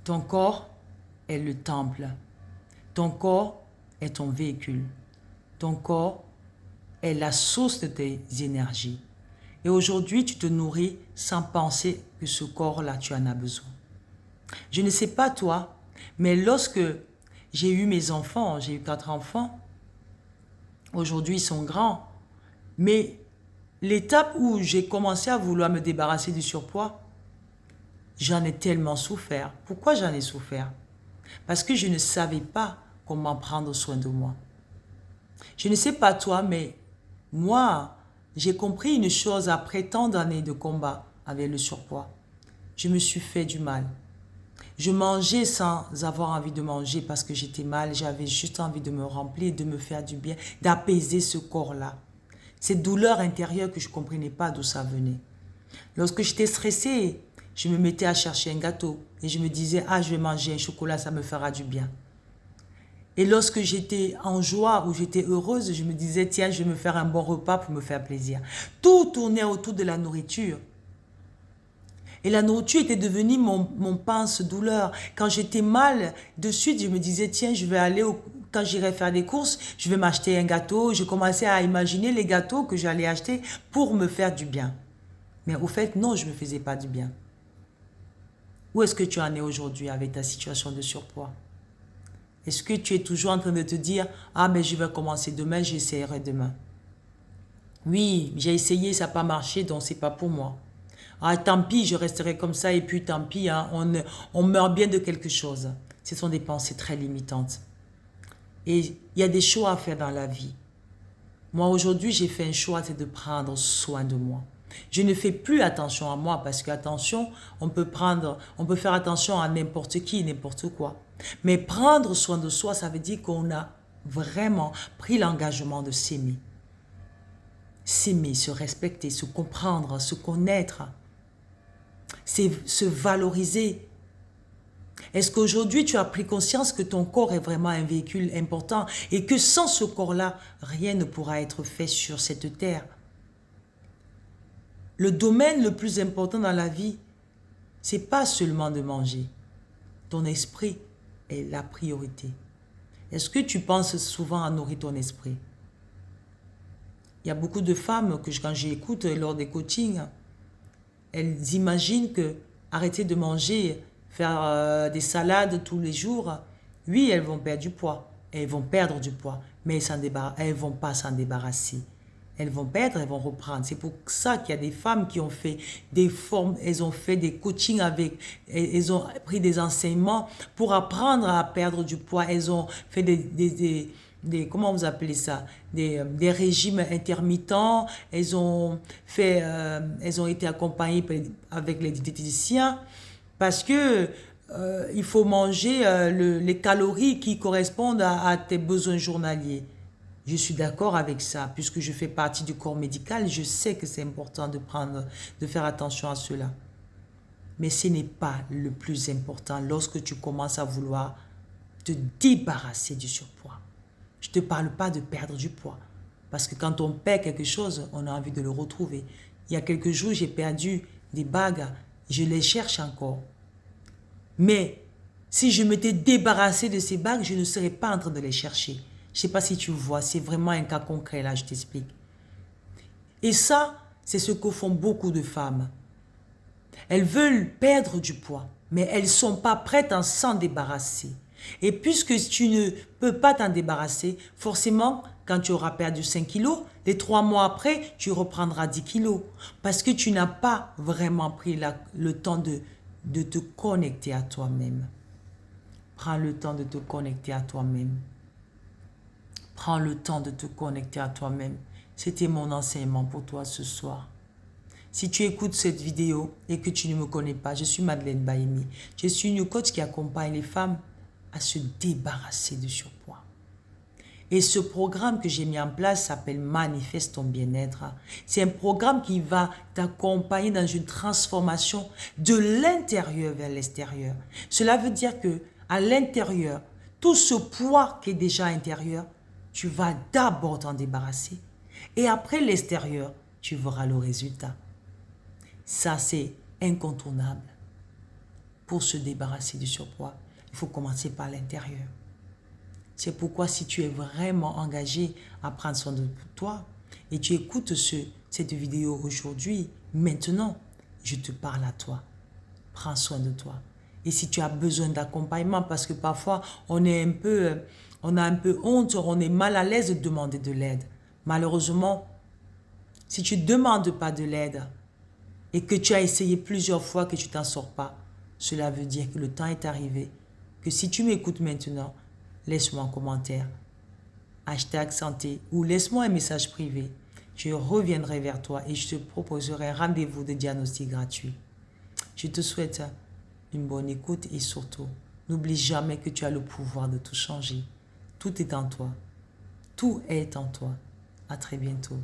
Ton corps est le temple. Ton corps est ton véhicule. Ton corps est la source de tes énergies. Et aujourd'hui, tu te nourris sans penser que ce corps-là, tu en as besoin. Je ne sais pas toi, mais lorsque j'ai eu mes enfants, j'ai eu 4 enfants, aujourd'hui ils sont grands, mais l'étape où j'ai commencé à vouloir me débarrasser du surpoids, j'en ai tellement souffert. Pourquoi j'en ai souffert? Parce que je ne savais pas comment prendre soin de moi. Je ne sais pas toi, mais moi, j'ai compris une chose après tant d'années de combat avec le surpoids. Je me suis fait du mal. Je mangeais sans avoir envie de manger parce que j'étais mal. J'avais juste envie de me remplir, de me faire du bien, d'apaiser ce corps-là. Cette douleur intérieure que je ne comprenais pas d'où ça venait. Lorsque j'étais stressée, je me mettais à chercher un gâteau et je me disais, ah, je vais manger un chocolat, ça me fera du bien. Et lorsque j'étais en joie ou j'étais heureuse, je me disais, tiens, je vais me faire un bon repas pour me faire plaisir. Tout tournait autour de la nourriture. Et la nourriture était devenue mon pince-douleur. Quand j'étais mal, de suite, je me disais, tiens, quand j'irai faire des courses, je vais m'acheter un gâteau. Je commençais à imaginer les gâteaux que j'allais acheter pour me faire du bien. Mais au fait, non, je ne me faisais pas du bien. Où est-ce que tu en es aujourd'hui avec ta situation de surpoids? Est-ce que tu es toujours en train de te dire, ah, mais je vais commencer demain, j'essaierai demain. Oui, j'ai essayé, ça n'a pas marché, donc c'est pas pour moi. Ah, tant pis, je resterai comme ça et puis tant pis, hein, on meurt bien de quelque chose. Ce sont des pensées très limitantes. Et il y a des choix à faire dans la vie. Moi, aujourd'hui, j'ai fait un choix, c'est de prendre soin de moi. Je ne fais plus attention à moi parce que, attention, on peut faire attention à n'importe qui, n'importe quoi. Mais prendre soin de soi, ça veut dire qu'on a vraiment pris l'engagement de s'aimer. S'aimer, se respecter, se comprendre, se connaître. C'est se valoriser. Est-ce qu'aujourd'hui, tu as pris conscience que ton corps est vraiment un véhicule important et que sans ce corps-là, rien ne pourra être fait sur cette terre? Le domaine le plus important dans la vie, c'est pas seulement de manger. Ton esprit est la priorité. Est-ce que tu penses souvent à nourrir ton esprit? Il y a beaucoup de femmes que quand j'écoute lors des coachings, elles imaginent que arrêter de manger, faire des salades tous les jours, oui, elles vont perdre du poids. Elles vont perdre du poids, mais elles ne vont pas s'en débarrasser. Elles vont perdre, elles vont reprendre. C'est pour ça qu'il y a des femmes qui ont fait des formes, elles ont fait des coachings elles ont pris des enseignements pour apprendre à perdre du poids. Elles ont fait comment vous appelez ça, des régimes intermittents. Elles ont été accompagnées avec les diététiciens parce que il faut manger les calories qui correspondent à tes besoins journaliers. Je suis d'accord avec ça, puisque je fais partie du corps médical, je sais que c'est important de faire attention à cela. Mais ce n'est pas le plus important lorsque tu commences à vouloir te débarrasser du surpoids. Je ne te parle pas de perdre du poids, parce que quand on perd quelque chose, on a envie de le retrouver. Il y a quelques jours, j'ai perdu des bagues, je les cherche encore. Mais si je m'étais débarrassée de ces bagues, je ne serais pas en train de les chercher. Je ne sais pas si tu vois, c'est vraiment un cas concret là, je t'explique. Et ça, c'est ce que font beaucoup de femmes. Elles veulent perdre du poids, mais elles ne sont pas prêtes à s'en débarrasser. Et puisque tu ne peux pas t'en débarrasser, forcément, quand tu auras perdu 5 kilos, les 3 mois après, tu reprendras 10 kilos. Parce que tu n'as pas vraiment pris le temps de te connecter à toi-même. Prends le temps de te connecter à toi-même. Prends le temps de te connecter à toi-même. C'était mon enseignement pour toi ce soir. Si tu écoutes cette vidéo et que tu ne me connais pas, je suis Madeleine Bahimi. Je suis une coach qui accompagne les femmes à se débarrasser du surpoids. Et ce programme que j'ai mis en place s'appelle Manifeste ton bien-être. C'est un programme qui va t'accompagner dans une transformation de l'intérieur vers l'extérieur. Cela veut dire que à l'intérieur, tout ce poids qui est déjà intérieur, tu vas d'abord t'en débarrasser. Et après l'extérieur, tu verras le résultat. Ça, c'est incontournable. pour se débarrasser du surpoids, il faut commencer par l'intérieur. C'est pourquoi si tu es vraiment engagé à prendre soin de toi et tu écoutes cette vidéo aujourd'hui, maintenant, je te parle à toi. Prends soin de toi. Et si tu as besoin d'accompagnement, parce que parfois on a un peu honte, on est mal à l'aise de demander de l'aide. Malheureusement, si tu ne demandes pas de l'aide et que tu as essayé plusieurs fois que tu t'en sors pas, cela veut dire que le temps est arrivé, que si tu m'écoutes maintenant, laisse-moi un commentaire, #santé ou laisse-moi un message privé. Je reviendrai vers toi et je te proposerai un rendez-vous de diagnostic gratuit. Je te souhaite une bonne écoute et surtout, n'oublie jamais que tu as le pouvoir de tout changer. Tout est en toi. Tout est en toi. À très bientôt.